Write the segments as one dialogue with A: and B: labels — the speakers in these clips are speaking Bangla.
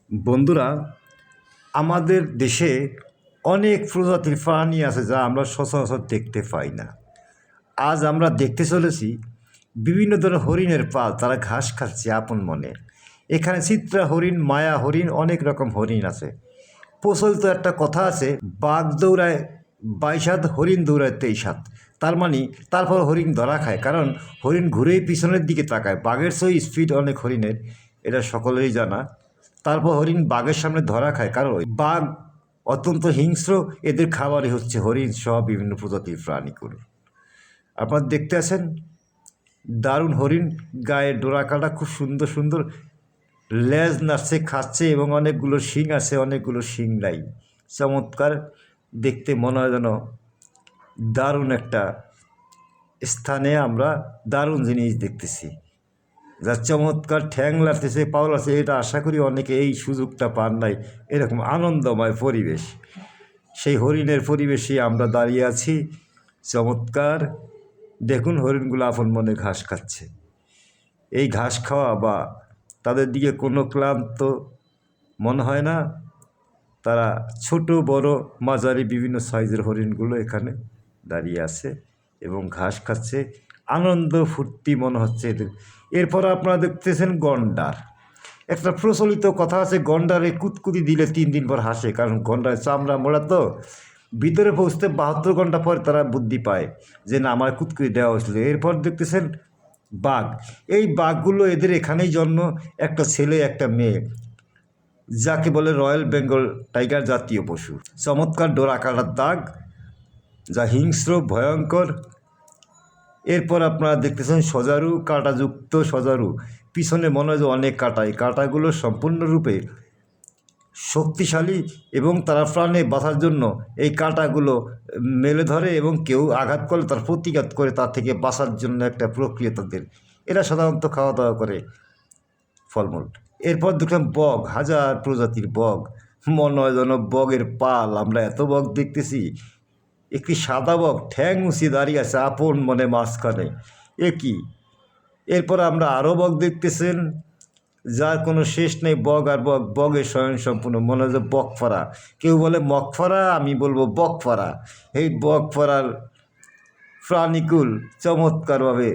A: বন্ধুরা, আমাদের দেশে অনেক প্রজাতির প্রাণী আছে যা আমরা সচরাচর দেখতে পাই না। আজ আমরা দেখতে চলেছি বিভিন্ন ধরনের হরিণের পাল, তারা ঘাস খাচ্ছে আপন মনে। এখানে চিত্রা হরিণ, মায়া হরিণ, অনেক রকম হরিণ আছে। প্রচলিত একটা কথা আছে, বাঘ দৌড়ায় 22 হাত, হরিণ দৌড়ায় 23 হাত। তার মানে তারপর হরিণ ধরা খায়, কারণ হরিণ ঘুরেই পিছনের দিকে তাকায়। বাঘের চেয়ে স্পিড অনেক হরিণের, এটা সকলেরই জানা। তারপর হরিণ বাঘের সামনে ধরা খায়, কারণ বাঘ অত্যন্ত হিংস্র, এদের খাবারই হচ্ছে হরিণ সহ বিভিন্ন প্রজাতির প্রাণীগুলো। আপনারা দেখতে আছেন দারুণ হরিণ, গায়ে ডোরা কাটা, খুব সুন্দর সুন্দর লেজ নাচছে, খাচ্ছে এবং অনেকগুলো শিং আছে, অনেকগুলো শিং নাই। চমৎকার দেখতে, মনে হয় যেন দারুণ একটা স্থানে আমরা দারুণ জিনিস দেখতেছি। যা চমৎকার ঠ্যাং লাগতেছে, পাও লাগছে, এটা আশা করি অনেকে এই সুযোগটা পান নাই। এরকম আনন্দময় পরিবেশ, সেই হরিণের পরিবেশে আমরা দাঁড়িয়ে আছি। চমৎকার দেখুন, হরিণগুলো আপন মনে ঘাস খাচ্ছে। এই ঘাস খাওয়া বা তাদের দিকে কোনো ক্লান্ত মনে হয় না। তারা ছোট বড় মাঝারি বিভিন্ন সাইজের হরিণগুলো এখানে দাঁড়িয়ে আছে এবং ঘাস খাচ্ছে, আনন্দ ফুর্তি মনে হচ্ছে এদের। এরপর আপনারা দেখতেছেন গন্ডার। একটা প্রচলিত কথা আছে, গন্ডারে কুতকুতি দিলে 3 দিন পর হাসে, কারণ গন্ডারের চামড়া মোড়া তো ভিতরে পৌঁছতে 72 ঘন্টা পর তারা বুদ্ধি পায় যে না, আমার কুতকুতি দেওয়া হয়েছিল। এরপর দেখতেছেন বাঘ। এই বাঘগুলো, এদের এখানেই জন্ম, একটা ছেলে একটা মেয়ে, যাকে বলে রয়্যাল বেঙ্গল টাইগার জাতীয় পশু। চমৎকার ডোরা কাটার দাগ, যা হিংস্র ভয়ঙ্কর। এরপর আপনারা দেখতেছেন সজারু, কাঁটাযুক্ত সজারু, পিছনে মনে হয় যে অনেক কাঁটা। এই কাঁটাগুলো সম্পূর্ণরূপে শক্তিশালী এবং তারা প্রাণে বাঁচার জন্য এই কাঁটাগুলো মেলে ধরে এবং কেউ আঘাত করলে তার প্রতিঘাত করে, তার থেকে বাঁচার জন্য একটা প্রক্রিয়া তাদের। এরা সাধারণত খাওয়া দাওয়া করে ফলমূল। এরপর দেখলাম বগ, হাজার প্রজাতির বগ, মনে হয় যেন বগের পাল। আমরা এত বগ দেখতেছি। একটি সাদা বগ ঠ্যাং উঁচিয়ে দাঁড়িয়ে আছে আপন মনে মাঝখানে, এ কি! এরপর আমরা আরও বগ দেখতেছেন, যার কোনো শেষ নেই। বগ আর বগ, বগের স্বয়ংসম্পূর্ণ, মনে হয় যে বকফারা। কেউ বলে মগফারা, আমি বলবো বকফারা। এই বকফারার প্রাণীকুল চমৎকারভাবে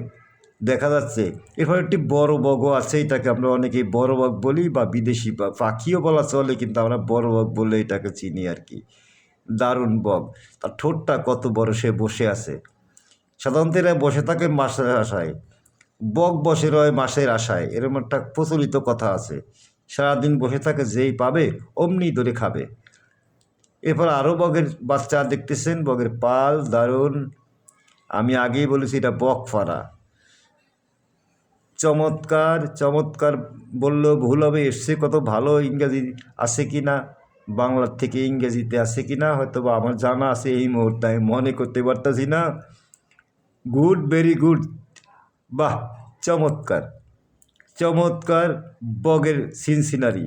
A: দেখা যাচ্ছে। এরপর একটি বড় বগও আছে, এটাকে আমরা অনেকেই বড় বগ বলি, বা বিদেশি বা পাখিও বলা চলে, কিন্তু আমরা বড় বগ বলে এটাকে চিনি আর কি। দারুণ বগ, তার ঠোঁটটা কত বড়, সে বসে আছে। সাধারণত এরা বসে থাকে মাছের আশায়, বগ বসে রয় মাছের আশায়, এরকম একটা প্রচলিত কথা আছে। সারাদিন বসে থাকে, যেই পাবে অমনি ধরে খাবে। এরপর আরও বগের বাচ্চা দেখতেছেন, বগের পাল দারুণ। আমি আগেই বলেছি এটা বকফারা। চমৎকার চমৎকার বললেও ভুল হবে। এসছে কত ভালো, ইংরাজি আছে কি না, বাংলার থেকে ইংরেজিতে আছে কি না হয়তো বা আমার জানা আছে, এই মুহূর্তে আমি মনে করতে পারতেছি না। গুড, ভেরি গুড, বাহ, চমৎকার চমৎকার বগের সিনসিনারি।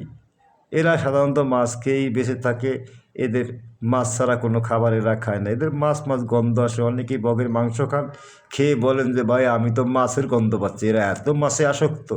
A: এরা সাধারণত মাছ খেয়েই বেঁচে থাকে। এদের মাছ ছাড়া কোনো খাবার এরা খায় না। এদের মাছ মাছ গন্ধ আসে। অনেকেই বগের মাংস খান, খেয়ে বলেন যে ভাই আমি তো মাছের গন্ধ পাচ্ছি। এরা এত মাছে আসক্ত।